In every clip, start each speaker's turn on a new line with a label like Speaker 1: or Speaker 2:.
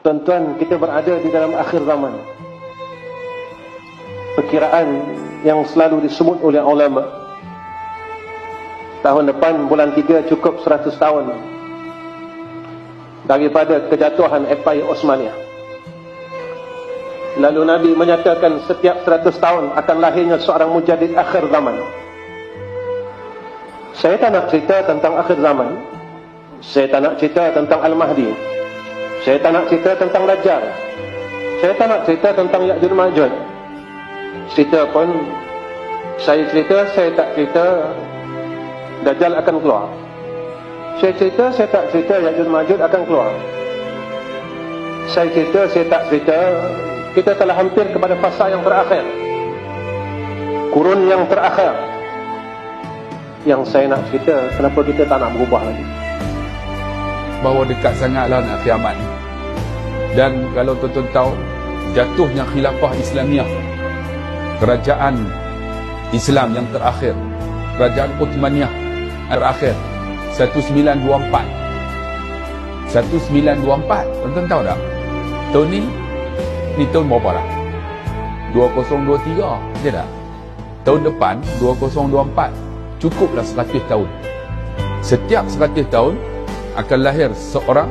Speaker 1: Tuan-tuan, kita berada di dalam akhir zaman. Perkiraan yang selalu disebut oleh ulama, tahun depan bulan 3 cukup 100 tahun daripada kejatuhan Empire Osmaniyah. Lalu Nabi menyatakan setiap 100 tahun akan lahirnya seorang mujaddid akhir zaman. Saya tak nak cerita tentang akhir zaman. Saya tak nak cerita tentang Al-Mahdi. Saya tak nak cerita tentang Dajjal. Saya tak nak cerita tentang Ya'juj Ma'juj. Cerita pun saya tak cerita Dajjal akan keluar. Saya tak cerita Ya'juj Ma'juj akan keluar. Saya tak cerita kita telah hampir kepada fasa yang terakhir, kurun yang terakhir. Yang saya nak cerita, kenapa kita tak nak berubah lagi,
Speaker 2: bahawa dekat sangatlah nak kiamat. Dan kalau tuan-tuan tahu, jatuhnya khilafah Islamiah, kerajaan Islam yang terakhir, kerajaan Uthmaniyah terakhir, 1924. 1924, tuan-tuan tahu tak? Tahun ni tahun berapa dah? 2023, dia tak? Tahun depan 2024, cukuplah 100 tahun. Setiap 100 tahun akan lahir seorang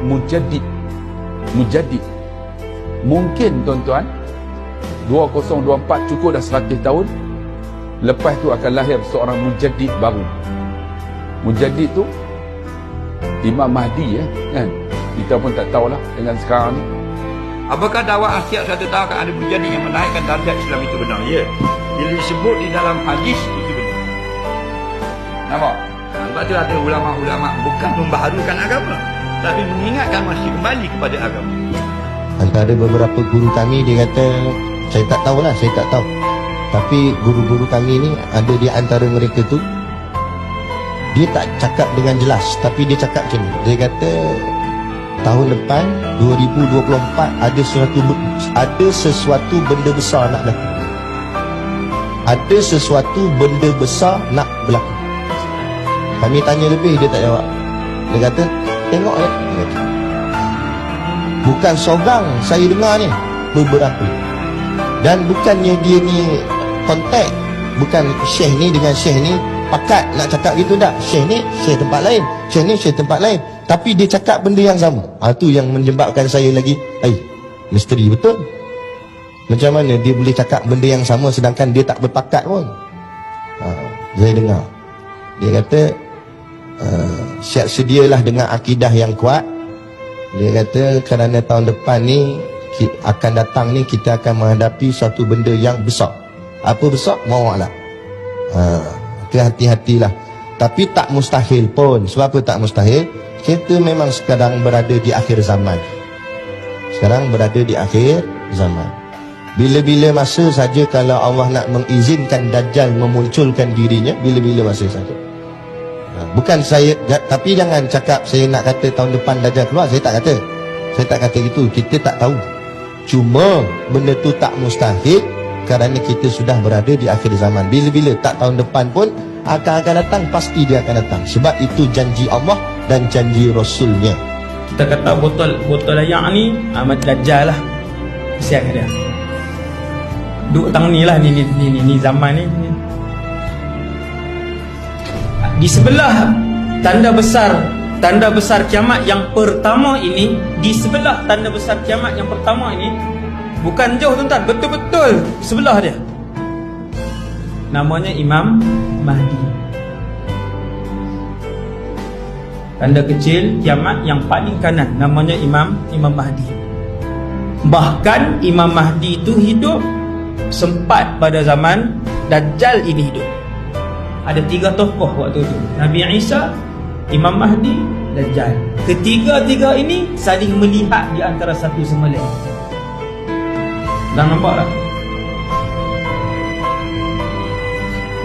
Speaker 2: mujaddid. Mungkin tuan-tuan 2024 cukup dah 100 tahun. Lepas tu akan lahir seorang mujaddid baru. Mujaddid tu Imam Mahdi, kan? Kita pun tak tahulah dengan sekarang ni.
Speaker 3: Apakah dakwah setiap 100 tahun akan ada mujaddid yang menaikkan darjat Islam itu benar? Ya. Bila disebut di dalam hadis itu benar. Nampak? Sebab tu ada ulama-ulama bukan membaharukan agama, tapi mengingatkan masih kembali kepada agama.
Speaker 4: Antara beberapa guru kami, dia kata, saya tak tahulah, saya tak tahu. Tapi guru-guru kami ni, ada di antara mereka tu, dia tak cakap dengan jelas, tapi dia cakap macam ni. Dia kata, tahun depan 2024 ada sesuatu benda besar nak berlaku. Ada sesuatu benda besar nak berlaku. Kami tanya lebih, dia tak jawab. Dia kata, tengok ya. Bukan seorang saya dengar ni, beberapa. Dan bukannya dia ni kontak, bukan syekh ni dengan syekh ni pakat nak cakap gitu tak. Syekh ni syekh tempat lain, syekh ni syekh tempat lain, tapi dia cakap benda yang sama. Tu yang menyebabkan saya lagi, misteri betul. Macam mana dia boleh cakap benda yang sama sedangkan dia tak berpakat pun. Saya dengar dia kata, siap sedialah dengan akidah yang kuat. Dia kata kerana tahun depan ni akan datang ni, kita akan menghadapi satu benda yang besar. Apa besar? Mau'alah. Hati-hatilah. Tapi tak mustahil pun. Sebab apa tak mustahil? Kita memang sekarang berada di akhir zaman. Sekarang berada di akhir zaman. Bila-bila masa saja kalau Allah nak mengizinkan Dajjal memunculkan dirinya, bila-bila masa saja. Bukan saya, tapi jangan cakap saya nak kata tahun depan Dajjal keluar. Saya tak kata. Saya tak kata gitu. Kita tak tahu. Cuma benda tu tak mustahil kerana kita sudah berada di akhir zaman. Bila-bila tak tahun depan pun akan datang, pasti dia akan datang. Sebab itu janji Allah dan janji Rasulnya.
Speaker 5: Kita kata botol ayak ni Dajjal lah. Kesian dia. Duk tang ni lah, ni zaman ni. Di sebelah tanda besar kiamat yang pertama ini, di sebelah tanda besar kiamat yang pertama ini, bukan jauh tuan-tuan, betul-betul sebelah dia, namanya Imam Mahdi. Tanda kecil kiamat yang paling kanan, namanya Imam Mahdi. Bahkan Imam Mahdi itu hidup sempat pada zaman Dajjal ini hidup. Ada 3 tokoh waktu itu, Nabi Isa, Imam Mahdi, Dajjal. Ketiga-tiga ini saling melihat di antara satu sama lain. Dah nampak tak?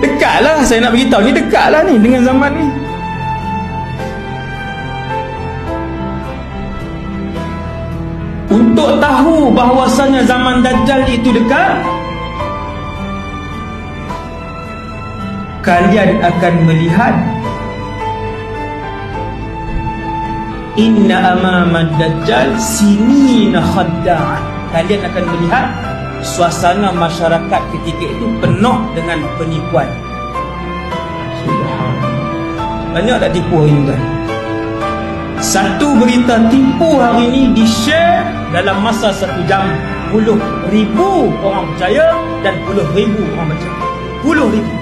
Speaker 5: Dekatlah, saya nak beritahu ni, dekatlah ni dengan zaman ni. Untuk tahu bahawasanya zaman Dajjal itu dekat, kalian akan melihat inna amama dajjal sinina khadda'an. Kalian akan melihat suasana masyarakat ketika itu penuh dengan penipuan. Banyak tak tipu hari ini kan? Satu berita tipu hari ini di-share dalam masa 1 jam, 10,000 orang percaya dan 10,000 orang baca. 10,000.